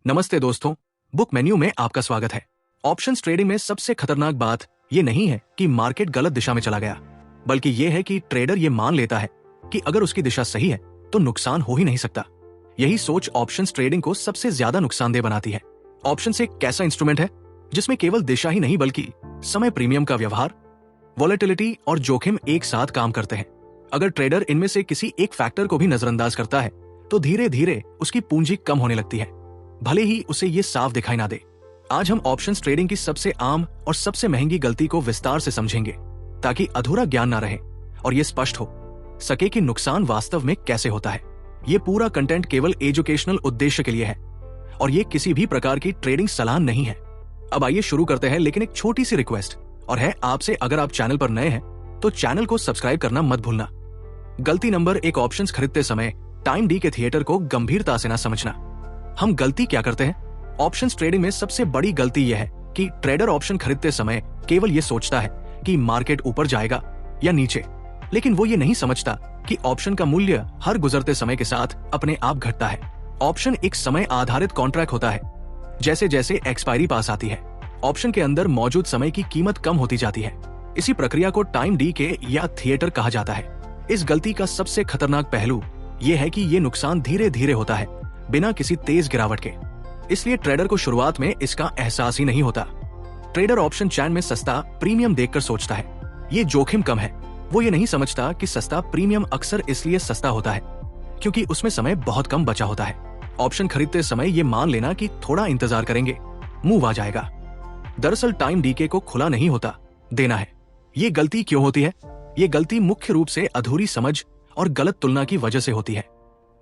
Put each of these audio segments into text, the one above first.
नमस्ते दोस्तों, book menu में आपका स्वागत है। ऑप्शंस ट्रेडिंग में सबसे खतरनाक बात ये नहीं है कि मार्केट गलत दिशा में चला गया, बल्कि ये है कि ट्रेडर ये मान लेता है कि अगर उसकी दिशा सही है तो नुकसान हो ही नहीं सकता। यही सोच ऑप्शंस ट्रेडिंग को सबसे ज्यादा नुकसानदेह बनाती है। ऑप्शंस एक कैसा इंस्ट्रूमेंट है जिसमें केवल दिशा ही नहीं बल्कि समय, प्रीमियम का व्यवहार, वॉलेटिलिटी और जोखिम एक साथ काम करते हैं। अगर ट्रेडर इनमें से किसी एक फैक्टर को भी नजरअंदाज करता है तो धीरे धीरे उसकी पूंजी कम होने लगती है, भले ही उसे ये साफ दिखाई ना दे। आज हम ऑप्शंस ट्रेडिंग की सबसे आम और सबसे महंगी गलती को विस्तार से समझेंगे, ताकि अधूरा ज्ञान ना रहे और ये स्पष्ट हो सके कि नुकसान वास्तव में कैसे होता है। ये पूरा कंटेंट केवल एजुकेशनल उद्देश्य के लिए है और ये किसी भी प्रकार की ट्रेडिंग सलाह नहीं है। अब आइए शुरू करते हैं, लेकिन एक छोटी सी रिक्वेस्ट और है आपसे, अगर आप चैनल पर नए हैं तो चैनल को सब्सक्राइब करना मत भूलना। गलती नंबर 1, ऑप्शंस खरीदते समय टाइम डी के थिएटर को गंभीरता से ना समझना। हम गलती क्या करते हैं? ऑप्शंस ट्रेडिंग में सबसे बड़ी गलती यह है कि ट्रेडर ऑप्शन खरीदते समय केवल ये सोचता है कि मार्केट ऊपर जाएगा या नीचे, लेकिन वो ये नहीं समझता कि ऑप्शन का मूल्य हर गुजरते समय के साथ अपने आप घटता है। ऑप्शन एक समय आधारित कॉन्ट्रैक्ट होता है। जैसे जैसे एक्सपायरी पास आती है, ऑप्शन के अंदर मौजूद समय की कीमत कम होती जाती है। इसी प्रक्रिया को टाइम डी के या थिएटर कहा जाता है। इस गलती का सबसे खतरनाक पहलू यह है कि ये नुकसान धीरे धीरे होता है, बिना किसी तेज गिरावट के। इसलिए ट्रेडर को शुरुआत में इसका एहसास ही नहीं होता। ट्रेडर ऑप्शन चैन में सस्ता प्रीमियम देखकर सोचता है ये जोखिम कम है। वो ये नहीं समझता कि सस्ता प्रीमियम अक्सर इसलिए सस्ता होता है क्योंकि उसमें समय बहुत कम बचा होता है। ऑप्शन खरीदते समय ये मान लेना कि थोड़ा इंतजार करेंगे, मूव आ जाएगा। दरअसल टाइम डीके को खुला नहीं होता, देना है। ये गलती क्यों होती है? ये गलती मुख्य रूप से अधूरी समझ और गलत तुलना की वजह से होती है।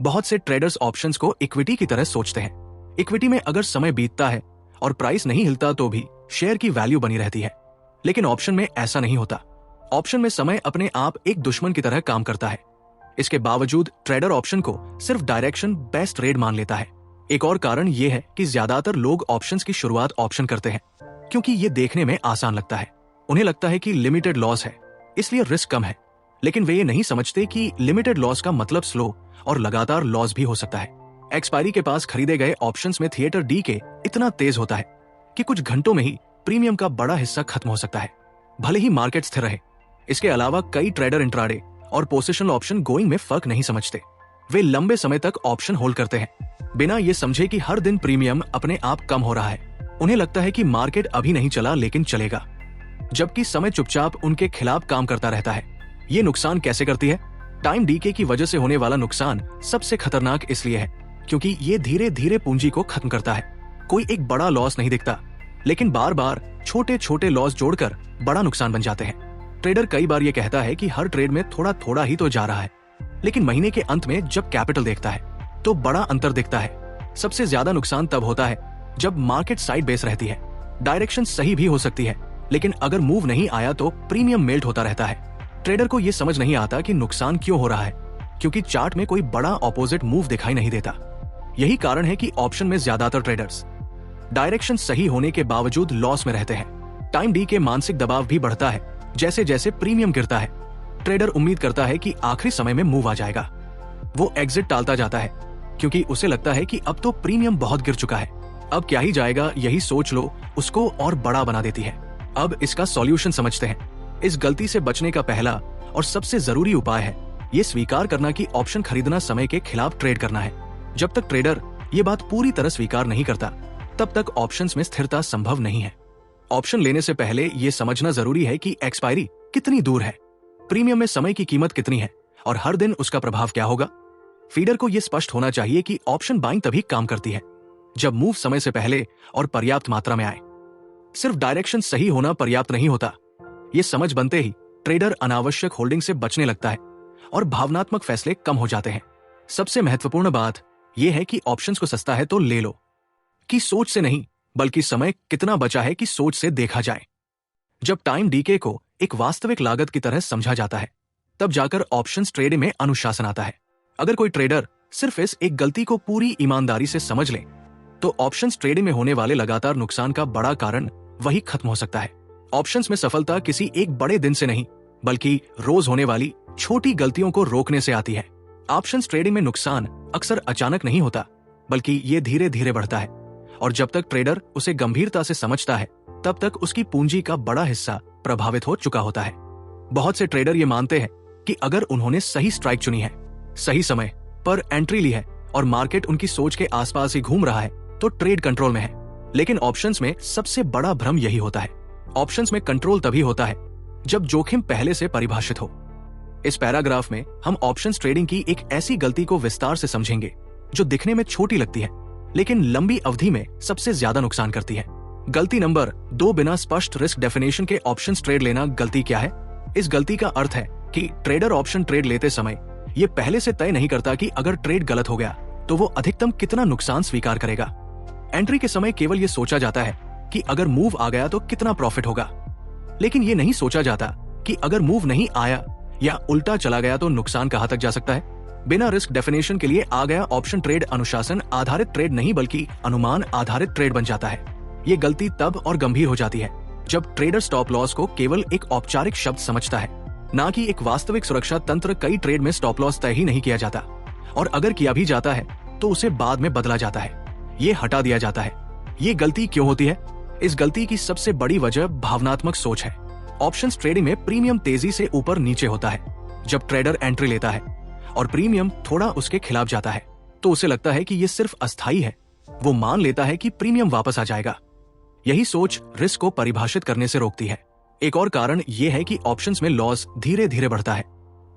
बहुत से ट्रेडर्स ऑप्शंस को इक्विटी की तरह सोचते हैं। इक्विटी में अगर समय बीतता है और प्राइस नहीं हिलता तो भी शेयर की वैल्यू बनी रहती है, लेकिन ऑप्शन में ऐसा नहीं होता। ऑप्शन में समय अपने आप एक दुश्मन की तरह काम करता है। इसके बावजूद ट्रेडर ऑप्शन को सिर्फ डायरेक्शन बेस्ट ट्रेड मान लेता है। एक और कारण यह है कि ज्यादातर लोग ऑप्शंस की शुरुआत ऑप्शन करते हैं क्योंकि ये देखने में आसान लगता है। उन्हें लगता है कि लिमिटेड लॉस है, इसलिए रिस्क कम है, लेकिन वे ये नहीं समझते कि लिमिटेड लॉस का मतलब स्लो और लगातार लॉस भी हो सकता है। एक्सपायरी के पास खरीदे गए ऑप्शंस में थिएटर डी के इतना तेज होता है कि कुछ घंटों में ही प्रीमियम का बड़ा हिस्सा खत्म हो सकता है, भले ही मार्केट स्थिर रहे। इसके अलावा कई ट्रेडर इंट्राडे और पोजिशनल ऑप्शन गोइंग में फर्क नहीं समझते। वे लंबे समय तक ऑप्शन होल्ड करते हैं बिना ये समझे कि हर दिन प्रीमियम अपने आप कम हो रहा है। उन्हें लगता है कि मार्केट अभी नहीं चला लेकिन चलेगा, जबकि समय चुपचाप उनके खिलाफ काम करता रहता है। ये नुकसान कैसे करती है? टाइम डीके की वजह से होने वाला नुकसान सबसे खतरनाक इसलिए है क्योंकि ये धीरे धीरे पूंजी को खत्म करता है। कोई एक बड़ा लॉस नहीं दिखता, लेकिन बार बार छोटे छोटे लॉस जोड़कर बड़ा नुकसान बन जाते हैं। ट्रेडर कई बार ये कहता है कि हर ट्रेड में थोड़ा थोड़ा ही तो जा रहा है, लेकिन महीने के अंत में जब कैपिटल देखता है तो बड़ा अंतर दिखता है। सबसे ज्यादा नुकसान तब होता है जब मार्केट साइड बेस रहती है। डायरेक्शन सही भी हो सकती है, लेकिन अगर मूव नहीं आया तो प्रीमियम मेल्ट होता रहता है। ट्रेडर को यह समझ नहीं आता कि नुकसान क्यों हो रहा है, क्योंकि चार्ट में कोई बड़ा ऑपोजिट मूव दिखाई नहीं देता। यही कारण है कि ऑप्शन में ज्यादातर ट्रेडर्स डायरेक्शन सही होने के बावजूद लॉस में रहते हैं। टाइम डी के मानसिक दबाव भी बढ़ता है जैसे जैसे प्रीमियम गिरता है। ट्रेडर उम्मीद करता है कि आखिरी समय में मूव आ जाएगा। वो एग्जिट टालता जाता है क्योंकि उसे लगता है कि अब तो प्रीमियम बहुत गिर चुका है, अब क्या ही जाएगा। यही सोच लो उसको और बड़ा बना देती है। अब इसका सॉल्यूशन समझते हैं। इस गलती से बचने का पहला और सबसे जरूरी उपाय है ये स्वीकार करना कि ऑप्शन खरीदना समय के खिलाफ ट्रेड करना है। जब तक ट्रेडर ये बात पूरी तरह स्वीकार नहीं करता, तब तक ऑप्शंस में स्थिरता संभव नहीं है। ऑप्शन लेने से पहले ये समझना जरूरी है कि एक्सपायरी कितनी दूर है, प्रीमियम में समय की कीमत कितनी है और हर दिन उसका प्रभाव क्या होगा। फीडर को यह स्पष्ट होना चाहिए कि ऑप्शन बाइंग तभी काम करती है जब मूव समय से पहले और पर्याप्त मात्रा में आए। सिर्फ डायरेक्शन सही होना पर्याप्त नहीं होता। ये समझ बनते ही ट्रेडर अनावश्यक होल्डिंग से बचने लगता है और भावनात्मक फैसले कम हो जाते हैं। सबसे महत्वपूर्ण बात यह है कि ऑप्शंस को सस्ता है तो ले लो कि सोच से नहीं, बल्कि समय कितना बचा है कि सोच से देखा जाए। जब टाइम डीके को एक वास्तविक लागत की तरह समझा जाता है, तब जाकर ऑप्शंस ट्रेडिंग में अनुशासन आता है। अगर कोई ट्रेडर सिर्फ इस एक गलती को पूरी ईमानदारी से समझ ले, तो ऑप्शंस ट्रेडिंग में होने वाले लगातार नुकसान का बड़ा कारण वही खत्म हो सकता है। ऑप्शंस में सफलता किसी एक बड़े दिन से नहीं, बल्कि रोज होने वाली छोटी गलतियों को रोकने से आती है। ऑप्शंस ट्रेडिंग में नुकसान अक्सर अचानक नहीं होता, बल्कि ये धीरे धीरे बढ़ता है। और जब तक ट्रेडर उसे गंभीरता से समझता है तब तक उसकी पूंजी का बड़ा हिस्सा प्रभावित हो चुका होता है। बहुत से ट्रेडर ये मानते हैं कि अगर उन्होंने सही स्ट्राइक चुनी है, सही समय पर एंट्री ली है और मार्केट उनकी सोच के आसपास ही घूम रहा है तो ट्रेड कंट्रोल में है। लेकिन ऑप्शंस में सबसे बड़ा भ्रम यही होता है। ऑप्शंस में कंट्रोल तभी होता है जब जोखिम पहले से परिभाषित हो। इस पैराग्राफ में हम ऑप्शंस ट्रेडिंग की एक ऐसी गलती को विस्तार से समझेंगे जो दिखने में छोटी लगती है लेकिन लंबी अवधि में सबसे ज्यादा नुकसान करती है। गलती नंबर 2, बिना स्पष्ट रिस्क डेफिनेशन के ऑप्शंस ट्रेड लेना। गलती क्या है? इस गलती का अर्थ है कि ट्रेडर ऑप्शन ट्रेड लेते समय ये पहले से तय नहीं करता कि अगर ट्रेड गलत हो गया तो वो अधिकतम कितना नुकसान स्वीकार करेगा। एंट्री के समय केवल ये सोचा जाता है कि अगर मूव आ गया तो कितना प्रॉफिट होगा, लेकिन ये नहीं सोचा जाता कि अगर मूव नहीं आया या उल्टा चला गया तो नुकसान कहां तक जा सकता है। बिना रिस्क डेफिनेशन के लिए आ गया ऑप्शन ट्रेड अनुशासन आधारित ट्रेड नहीं बल्कि अनुमान आधारित ट्रेड बन जाता है। ये गलती तब और गंभीर हो जाती है जब ट्रेडर स्टॉप लॉस को केवल एक औपचारिक शब्द समझता है, ना कि एक वास्तविक सुरक्षा तंत्र। कई ट्रेड में स्टॉप लॉस तय ही नहीं किया जाता और अगर किया भी जाता है तो उसे बाद में बदला जाता है, ये हटा दिया जाता है। ये गलती क्यों होती है? इस गलती की सबसे बड़ी वजह भावनात्मक सोच है। ऑप्शंस ट्रेडिंग में प्रीमियम तेजी से ऊपर नीचे होता है। जब ट्रेडर एंट्री लेता है और प्रीमियम थोड़ा उसके खिलाफ जाता है तो उसे लगता है कि ये सिर्फ अस्थायी है। वो मान लेता है कि प्रीमियम वापस आ जाएगा। यही सोच रिस्क को परिभाषित करने से रोकती है। एक और कारण यह है कि ऑप्शंस में लॉस धीरे धीरे बढ़ता है।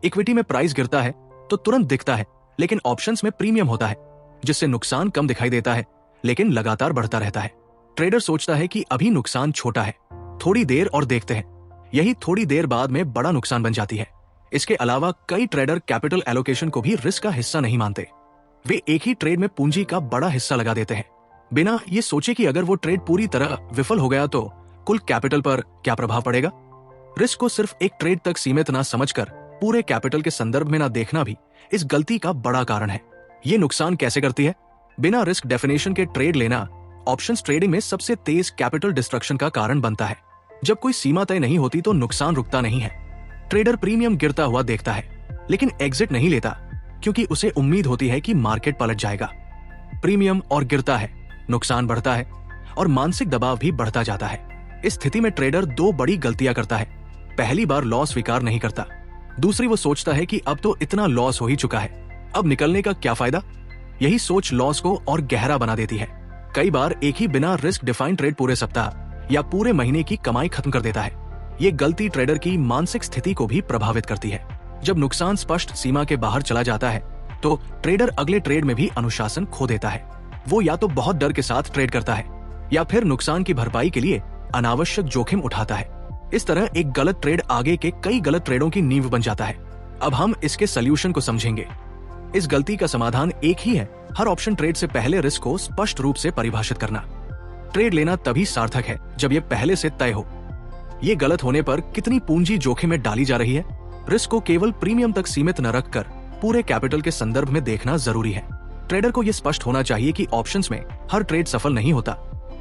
इक्विटी में प्राइस गिरता है तो तुरंत दिखता है, लेकिन ऑप्शंस में प्रीमियम होता है जिससे नुकसान कम दिखाई देता है लेकिन लगातार बढ़ता रहता है। ट्रेडर सोचता है कि अभी नुकसान छोटा है, थोड़ी देर और देखते हैं। यही थोड़ी देर बाद में बड़ा नुकसान बन जाती है। इसके अलावा कई ट्रेडर कैपिटल एलोकेशन को भी रिस्क का हिस्सा नहीं मानते। वे एक ही ट्रेड में पूंजी का बड़ा हिस्सा लगा देते हैं बिना ये सोचे कि अगर वो ट्रेड पूरी तरह विफल हो गया तो कुल कैपिटल पर क्या प्रभाव पड़ेगा। रिस्क को सिर्फ एक ट्रेड तक सीमित ना समझकर पूरे कैपिटल के संदर्भ में ना देखना भी इस गलती का बड़ा कारण है। ये नुकसान कैसे करती है? बिना रिस्क डेफिनेशन के ट्रेड लेना ऑप्शंस ट्रेडिंग में सबसे तेज कैपिटल डिस्ट्रक्शन का कारण बनता है। जब कोई सीमा तय नहीं होती तो नुकसान रुकता नहीं है। ट्रेडर प्रीमियम गिरता हुआ देखता है लेकिन एग्जिट नहीं लेता क्योंकि उसे उम्मीद होती है कि मार्केट पलट जाएगा। प्रीमियम और गिरता है, नुकसान बढ़ता है और मानसिक दबाव भी बढ़ता जाता है। इस स्थिति में ट्रेडर 2 बड़ी गलतियां करता है। पहली बार लॉस स्वीकार नहीं करता। दूसरी, वो सोचता है कि अब तो इतना लॉस हो ही चुका है, अब निकलने का क्या फायदा। यही सोच लॉस को और गहरा बना देती है। कई बार एक ही बिना रिस्क डिफाइंड ट्रेड पूरे सप्ताह या पूरे महीने की कमाई खत्म कर देता है। ये गलती ट्रेडर की मानसिक स्थिति को भी प्रभावित करती है। जब नुकसान स्पष्ट सीमा के बाहर चला जाता है तो ट्रेडर अगले ट्रेड में भी अनुशासन खो देता है। वो या तो बहुत डर के साथ ट्रेड करता है या फिर नुकसान की भरपाई के लिए अनावश्यक जोखिम उठाता है। इस तरह एक गलत ट्रेड आगे के कई गलत ट्रेडों की नींव बन जाता है। अब हम इसके सल्यूशन को समझेंगे। इस गलती का समाधान एक ही है, हर ऑप्शन ट्रेड से पहले रिस्क को स्पष्ट रूप से परिभाषित करना। ट्रेड लेना तभी सार्थक है जब यह पहले से तय हो। ये गलत होने पर कितनी पूंजी जोखिम में डाली जा रही है। रिस्क को केवल प्रीमियम तक सीमित न रखकर पूरे कैपिटल के संदर्भ में देखना जरूरी है। ट्रेडर को यह स्पष्ट होना चाहिए कि ऑप्शंस में हर ट्रेड सफल नहीं होता,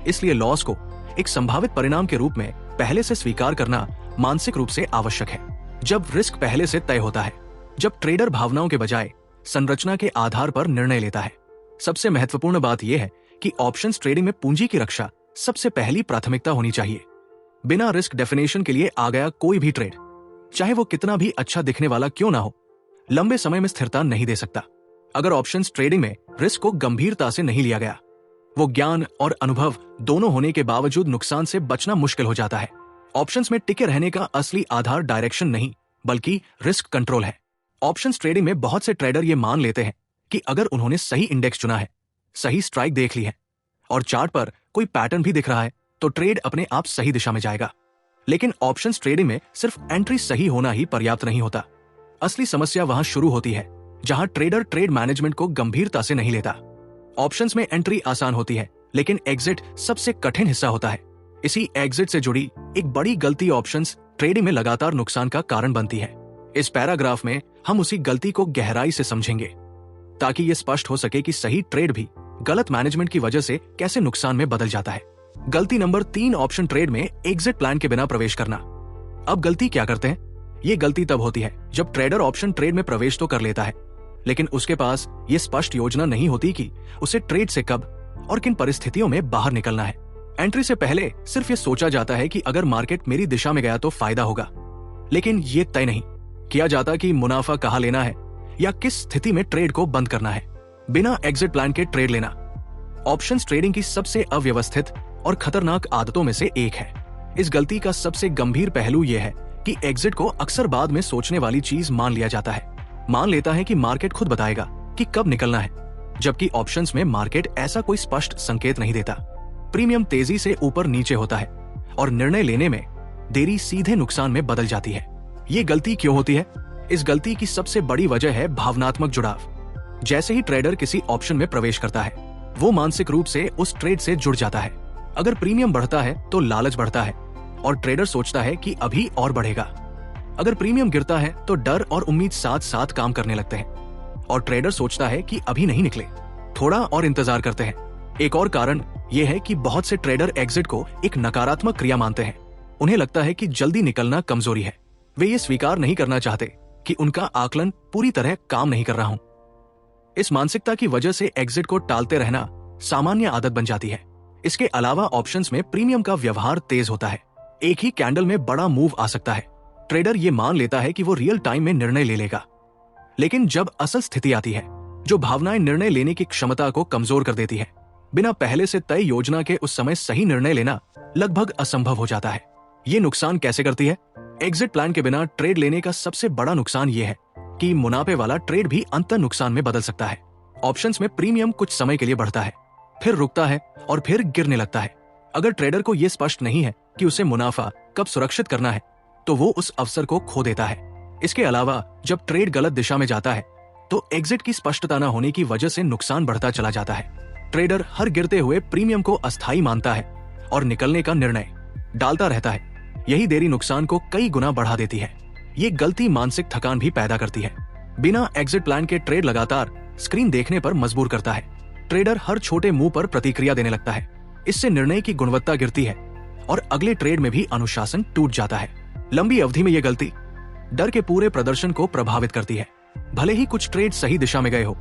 इसलिए लॉस को एक संभावित परिणाम के रूप में पहले से स्वीकार करना मानसिक रूप से आवश्यक है। जब रिस्क पहले से तय होता है, जब ट्रेडर भावनाओं के बजाय संरचना के आधार पर निर्णय लेता है। सबसे महत्वपूर्ण बात यह है कि ऑप्शंस ट्रेडिंग में पूंजी की रक्षा सबसे पहली प्राथमिकता होनी चाहिए। बिना रिस्क डेफिनेशन के लिए आ गया कोई भी ट्रेड, चाहे वो कितना भी अच्छा दिखने वाला क्यों ना हो, लंबे समय में स्थिरता नहीं दे सकता। अगर ऑप्शंस ट्रेडिंग में रिस्क को गंभीरता से नहीं लिया गया, वो ज्ञान और अनुभव दोनों होने के बावजूद नुकसान से बचना मुश्किल हो जाता है। ऑप्शंस में टिके रहने का असली आधार डायरेक्शन नहीं बल्कि रिस्क कंट्रोल है। ऑप्शंस ट्रेडिंग में बहुत से ट्रेडर ये मान लेते हैं कि अगर उन्होंने सही इंडेक्स चुना है, सही स्ट्राइक देख ली है और चार्ट पर कोई पैटर्न भी दिख रहा है तो ट्रेड अपने आप सही दिशा में जाएगा। लेकिन ऑप्शंस ट्रेडिंग में सिर्फ एंट्री सही होना ही पर्याप्त नहीं होता। असली समस्या वहां शुरू होती है जहां ट्रेडर ट्रेड मैनेजमेंट को गंभीरता से नहीं लेता। ऑप्शंस में एंट्री आसान होती है लेकिन एग्जिट सबसे कठिन हिस्सा होता है। इसी एग्जिट से जुड़ी एक बड़ी गलती ऑप्शंस ट्रेडिंग में लगातार नुकसान का कारण बनती है। इस पैराग्राफ में हम उसी गलती को गहराई से समझेंगे ताकि यह स्पष्ट हो सके कि सही ट्रेड भी गलत मैनेजमेंट की वजह से कैसे नुकसान में बदल जाता है। गलती नंबर 3, ऑप्शन ट्रेड में एग्जिट प्लान के बिना प्रवेश करना। अब गलती क्या करते हैं? ये गलती तब होती है जब ट्रेडर ऑप्शन ट्रेड में प्रवेश तो कर लेता है लेकिन उसके पास ये स्पष्ट योजना नहीं होती कि उसे ट्रेड से कब और किन परिस्थितियों में बाहर निकलना है। एंट्री से पहले सिर्फ ये सोचा जाता है कि अगर मार्केट मेरी दिशा में गया तो फायदा होगा, लेकिन ये तय नहीं किया जाता कि मुनाफा कहाँ लेना है या किस स्थिति में ट्रेड को बंद करना है। बिना एग्जिट प्लान के ट्रेड लेना ऑप्शंस ट्रेडिंग की सबसे अव्यवस्थित और खतरनाक आदतों में से एक है। इस गलती का सबसे गंभीर पहलू यह है कि एग्जिट को अक्सर बाद में सोचने वाली चीज मान लिया जाता है। मान लेता है कि मार्केट खुद बताएगा कि कब निकलना है, जबकि ऑप्शंस में मार्केट ऐसा कोई स्पष्ट संकेत नहीं देता। प्रीमियम तेजी से ऊपर नीचे होता है और निर्णय लेने में देरी सीधे नुकसान में बदल जाती है। ये गलती क्यों होती है? इस गलती की सबसे बड़ी वजह है भावनात्मक जुड़ाव। जैसे ही ट्रेडर किसी ऑप्शन में प्रवेश करता है, वो मानसिक रूप से उस ट्रेड से जुड़ जाता है। अगर प्रीमियम बढ़ता है तो लालच बढ़ता है और ट्रेडर सोचता है कि अभी और बढ़ेगा। अगर प्रीमियम गिरता है तो डर और उम्मीद साथ साथ काम करने लगते हैं और ट्रेडर सोचता है कि अभी नहीं निकले, थोड़ा और इंतजार करते हैं। एक और कारण यह है कि बहुत से ट्रेडर एग्जिट को एक नकारात्मक क्रिया मानते हैं। उन्हें लगता है कि जल्दी निकलना कमजोरी है। वे ये स्वीकार नहीं करना चाहते कि उनका आकलन पूरी तरह काम नहीं कर रहा हूं। इस मानसिकता की वजह से एग्जिट को टालते रहना सामान्य आदत बन जाती है। इसके अलावा ऑप्शंस में प्रीमियम का व्यवहार तेज होता है। एक ही कैंडल में बड़ा मूव आ सकता है। ट्रेडर ये मान लेता है कि वो रियल टाइम में निर्णय ले लेगा, लेकिन जब असल स्थिति आती है, जो भावनाएं निर्णय लेने की क्षमता को कमजोर कर देती है, बिना पहले से तय योजना के उस समय सही निर्णय लेना लगभग असंभव हो जाता है। ये नुकसान कैसे करती है? एग्जिट प्लान के बिना ट्रेड लेने का सबसे बड़ा नुकसान ये है कि मुनाफे वाला ट्रेड भी अंतर नुकसान में बदल सकता है। ऑप्शंस में प्रीमियम कुछ समय के लिए बढ़ता है, फिर रुकता है और फिर गिरने लगता है। अगर ट्रेडर को यह स्पष्ट नहीं है कि उसे मुनाफा कब सुरक्षित करना है, तो वो उस अवसर को खो देता है। इसके अलावा जब ट्रेड गलत दिशा में जाता है, तो एग्जिट की स्पष्टता न होने की वजह से नुकसान बढ़ता चला जाता है। ट्रेडर हर गिरते हुए प्रीमियम को अस्थायी मानता है और निकलने का निर्णय डालता रहता है। यही देरी नुकसान को कई गुना बढ़ा देती है। ये गलती मानसिक थकान भी पैदा करती है। बिना एग्जिट प्लान के ट्रेड लगातार स्क्रीन देखने पर मजबूर करता है। ट्रेडर हर छोटे मुंह पर प्रतिक्रिया देने लगता है। इससे निर्णय की गुणवत्ता गिरती है और अगले ट्रेड में भी अनुशासन टूट जाता है। लंबी अवधि में यह गलती डर के पूरे प्रदर्शन को प्रभावित करती है। भले ही कुछ ट्रेड सही दिशा में गए हो,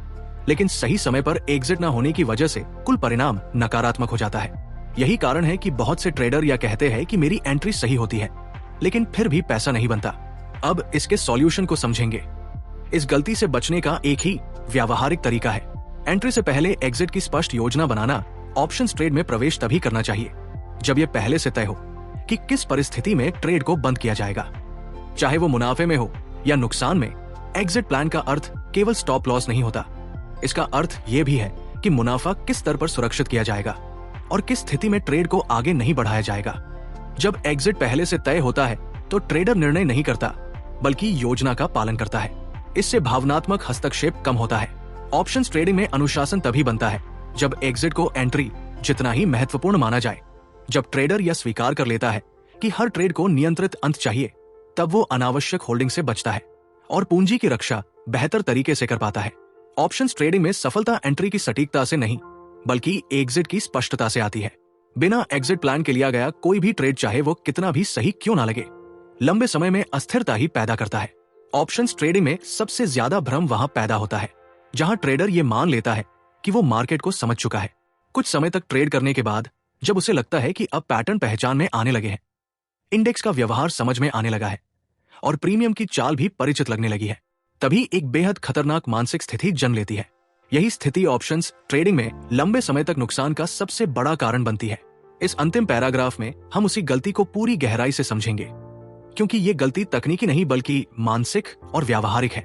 लेकिन सही समय पर एग्जिट न होने की वजह से कुल परिणाम नकारात्मक हो जाता है। यही कारण है कि बहुत से ट्रेडर यह कहते हैं कि मेरी एंट्री सही होती है, लेकिन फिर भी पैसा नहीं बनता। अब इसके सॉल्यूशन को समझेंगे। इस गलती से बचने का एक ही व्यावहारिक तरीका है। एंट्री से पहले एग्जिट की स्पष्ट योजना बनाना। ऑप्शंस ट्रेड में प्रवेश तभी करना चाहिए जब यह पहले से तय हो कि किस परिस्थिति में ट्रेड को बंद किया जाएगा, चाहे वो मुनाफे में हो या नुकसान में। एग्जिट प्लान का अर्थ केवल स्टॉप लॉस नहीं होता। इसका अर्थ यह भी है कि मुनाफा किस स्तर पर सुरक्षित किया जाएगा और किस स्थिति में ट्रेड को आगे नहीं बढ़ाया जाएगा। जब एग्जिट पहले से तय होता है तो ट्रेडर निर्णय नहीं करता, बल्कि योजना का पालन करता है। इससे भावनात्मक हस्तक्षेप कम होता है। ऑप्शंस ट्रेडिंग में अनुशासन तभी बनता है जब एग्जिट को एंट्री जितना ही महत्वपूर्ण माना जाए। जब ट्रेडर यह स्वीकार कर लेता है कि हर ट्रेड को नियंत्रित अंत चाहिए, तब वो अनावश्यक होल्डिंग से बचता है और पूंजी की रक्षा बेहतर तरीके से कर पाता है। ऑप्शंस ट्रेडिंग में सफलता एंट्री की सटीकता से नहीं, बल्कि एग्जिट की स्पष्टता से आती है। बिना एग्जिट प्लान के लिया गया कोई भी ट्रेड, चाहे वो कितना भी सही क्यों ना लगे, लंबे समय में अस्थिरता ही पैदा करता है। ऑप्शंस ट्रेडिंग में सबसे ज्यादा भ्रम वहां पैदा होता है जहां ट्रेडर ये मान लेता है कि वो मार्केट को समझ चुका है। कुछ समय तक ट्रेड करने के बाद जब उसे लगता है कि अब पैटर्न पहचान में आने लगे हैं, इंडेक्स का व्यवहार समझ में आने लगा है और प्रीमियम की चाल भी परिचित लगने लगी है, तभी एक बेहद खतरनाक मानसिक स्थिति जन्म लेती है। यही स्थिति ऑप्शंस ट्रेडिंग में लंबे समय तक नुकसान का सबसे बड़ा कारण बनती है। इस अंतिम पैराग्राफ में हम उसी गलती को पूरी गहराई से समझेंगे, क्योंकि ये गलती तकनीकी नहीं बल्कि मानसिक और व्यावहारिक है,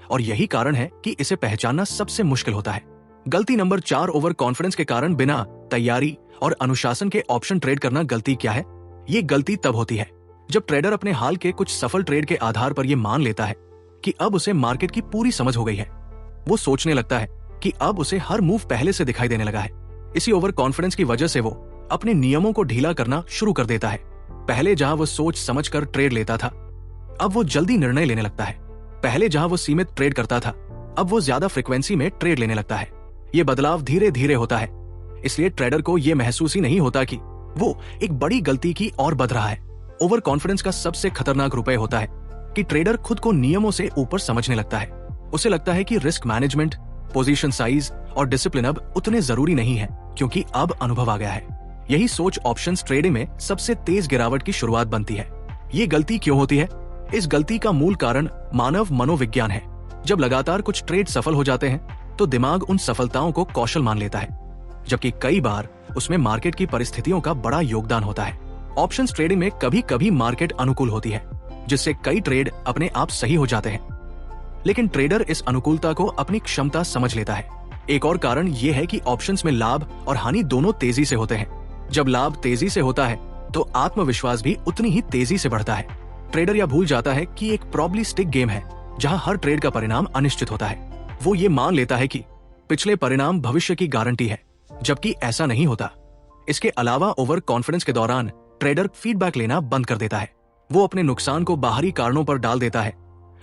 और यही कारण है कि इसे पहचानना सबसे मुश्किल होता है। गलती नंबर 4, ओवर कॉन्फिडेंस के कारण बिना तैयारी और अनुशासन के ऑप्शन ट्रेड करना। गलती क्या है? ये गलती तब होती है जब ट्रेडर अपने हाल के कुछ सफल ट्रेड के आधार पर यह मान लेता है कि अब उसे मार्केट की पूरी समझ हो गई है। वो सोचने लगता है कि अब उसे हर मूव पहले से दिखाई देने लगा है। इसी ओवर कॉन्फिडेंस की वजह से वो अपने नियमों को ढीला करना शुरू कर देता है। पहले जहां वो सोच समझ कर ट्रेड लेता था, अब वो जल्दी निर्णय लेने लगता है। पहले जहां वो सीमित ट्रेड करता था, अब वो ज्यादा फ्रीक्वेंसी में ट्रेड लेने लगता है। ये बदलाव धीरे धीरे होता है, इसलिए ट्रेडर को यह महसूस ही नहीं होता कि वो एक बड़ी गलती की ओर बढ़ रहा है। ओवर कॉन्फिडेंस का सबसे खतरनाक रुपए होता है कि ट्रेडर खुद को नियमों से ऊपर समझने लगता है। उसे लगता है कि रिस्क मैनेजमेंट, पोजीशन साइज और डिसिप्लिन अब उतने जरूरी नहीं है क्योंकि अब अनुभव आ गया है। यही सोच ऑप्शंस ट्रेडिंग में सबसे तेज गिरावट की शुरुआत बनती है। ये गलती क्यों होती है? इस गलती का मूल कारण मानव मनोविज्ञान है। जब लगातार कुछ ट्रेड सफल हो जाते हैं तो दिमाग उन सफलताओं को कौशल मान लेता है, जबकि कई बार उसमें मार्केट की परिस्थितियों का बड़ा योगदान होता है। ऑप्शंस ट्रेडिंग में कभी कभी मार्केट अनुकूल होती है, जिससे कई ट्रेड अपने आप सही हो जाते हैं, लेकिन ट्रेडर इस अनुकूलता को अपनी क्षमता समझ लेता है। एक और कारण यह है कि ऑप्शंस में लाभ और हानि दोनों तेजी से होते हैं। जब लाभ तेजी से होता है तो आत्मविश्वास भी उतनी ही तेजी से बढ़ता है। ट्रेडर यह भूल जाता है कि एक प्रोबेबिलिस्टिक गेम है जहां हर ट्रेड का परिणाम अनिश्चित होता है। वो ये मान लेता है कि पिछले परिणाम भविष्य की गारंटी है, जबकि ऐसा नहीं होता। इसके अलावा ओवर कॉन्फिडेंस के दौरान ट्रेडर फीडबैक लेना बंद कर देता है। वो अपने नुकसान को बाहरी कारणों पर डाल देता है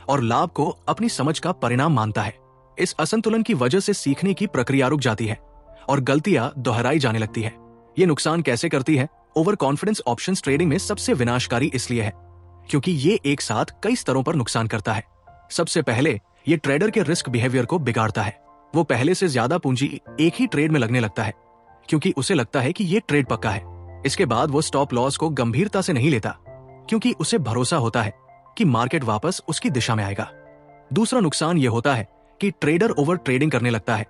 और लाभ को अपनी समझ का परिणाम मानता है। इस असंतुलन की वजह से सीखने की प्रक्रिया रुक जाती है और गलतियां दोहराई जाने लगती है। ये नुकसान कैसे करती है? ओवर कॉन्फिडेंस ऑप्शंस ट्रेडिंग में सबसे विनाशकारी इसलिए है क्योंकि ये एक साथ कई स्तरों पर नुकसान करता है। सबसे पहले ये ट्रेडर के रिस्क बिहेवियर को बिगाड़ता है। वो पहले से ज्यादा पूंजी एक ही ट्रेड में लगने लगता है क्योंकि उसे लगता है कि ये ट्रेड पक्का है। इसके बाद वो स्टॉप लॉस को गंभीरता से नहीं लेता क्योंकि उसे भरोसा होता है कि मार्केट वापस उसकी दिशा में आएगा। दूसरा नुकसान ये होता है कि ट्रेडर ओवर ट्रेडिंग करने लगता है।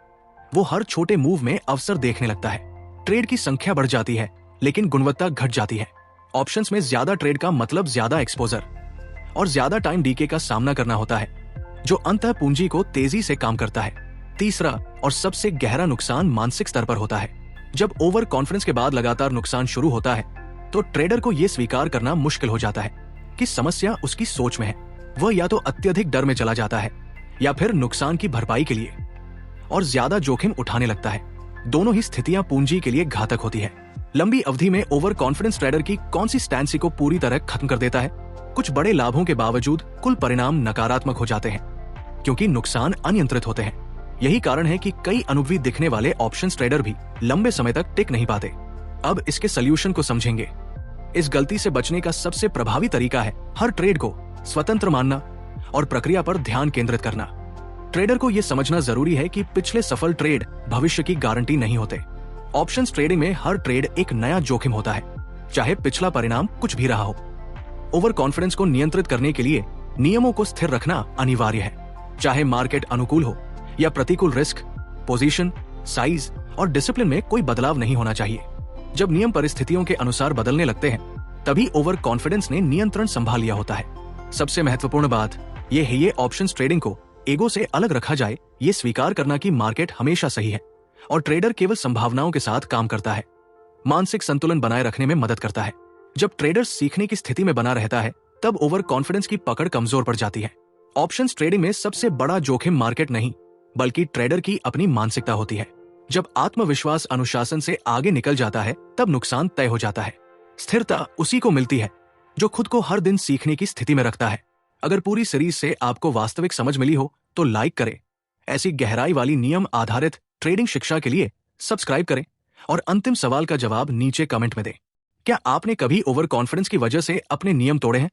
वो हर छोटे मूव में अवसर देखने लगता है। ट्रेड की संख्या बढ़ जाती है लेकिन गुणवत्ता घट जाती है। ऑप्शंस में ज्यादा ट्रेड का मतलब ज्यादा एक्सपोजर और ज्यादा टाइम डीके का सामना करना होता है, जो अंततः पूंजी को तेजी से काम करता है। तीसरा और सबसे गहरा नुकसान मानसिक स्तर पर होता है। जब ओवर कॉन्फिडेंस के बाद लगातार नुकसान शुरू होता है तो ट्रेडर को यह स्वीकार करना मुश्किल हो जाता है कि समस्या उसकी सोच में है। वह या तो अत्यधिक डर में चला जाता है या फिर नुकसान की भरपाई के लिए और ज्यादा जोखिम उठाने लगता है। दोनों ही स्थितियां पूंजी के लिए घातक होती है। लंबी अवधि में ओवर कॉन्फिडेंस ट्रेडर की कौन सी स्टैंसी को पूरी तरह खत्म कर देता है? कुछ बड़े लाभों के बावजूद कुल परिणाम नकारात्मक हो जाते हैं क्योंकि नुकसान अनियंत्रित होते हैं। यही कारण है कि कई अनुभवी दिखने वाले ऑप्शंस ट्रेडर भी लंबे समय तक टिक नहीं पाते। अब इसके सॉल्यूशन को समझेंगे। इस गलती से बचने का सबसे प्रभावी तरीका है हर ट्रेड को स्वतंत्र मानना और प्रक्रिया पर ध्यान केंद्रित करना। ट्रेडर को यह समझना जरूरी है कि पिछले सफल ट्रेड भविष्य की गारंटी नहीं होते। ऑप्शंस ट्रेडिंग में हर ट्रेड एक नया जोखिम होता है, चाहे पिछला परिणाम कुछ भी रहा हो। ओवर कॉन्फिडेंस को नियंत्रित करने के लिए नियमों को स्थिर रखना अनिवार्य है। चाहे मार्केट अनुकूल हो या प्रतिकूल, रिस्क, पोजीशन, साइज और डिसिप्लिन में कोई बदलाव नहीं होना चाहिए। जब नियम परिस्थितियों के अनुसार बदलने लगते हैं तभी ओवर कॉन्फिडेंस ने नियंत्रण संभाल लिया होता है। सबसे महत्वपूर्ण बात यह है ये ऑप्शंस ट्रेडिंग को ईगो से अलग रखा जाए। ये स्वीकार करना कि मार्केट हमेशा सही है और ट्रेडर केवल संभावनाओं के साथ काम करता है। मानसिक संतुलन बनाए रखने में मदद करता है। जब ट्रेडर सीखने की स्थिति में बना रहता है तब ओवर कॉन्फिडेंस की पकड़ कमजोर पड़ जाती है। ऑप्शंस ट्रेडिंग में सबसे बड़ा जोखिम मार्केट नहीं बल्कि ट्रेडर की अपनी मानसिकता होती है। जब आत्मविश्वास अनुशासन से आगे निकल जाता है तब नुकसान तय हो जाता है। स्थिरता उसी को मिलती है जो खुद को हर दिन सीखने की स्थिति में रखता है। अगर पूरी सीरीज से आपको वास्तविक समझ मिली हो तो लाइक करें। ऐसी गहराई वाली नियम आधारित ट्रेडिंग शिक्षा के लिए सब्सक्राइब करें और अंतिम सवाल का जवाब नीचे कमेंट में दें। क्या आपने कभी ओवर कॉन्फिडेंस की वजह से अपने नियम तोड़े हैं?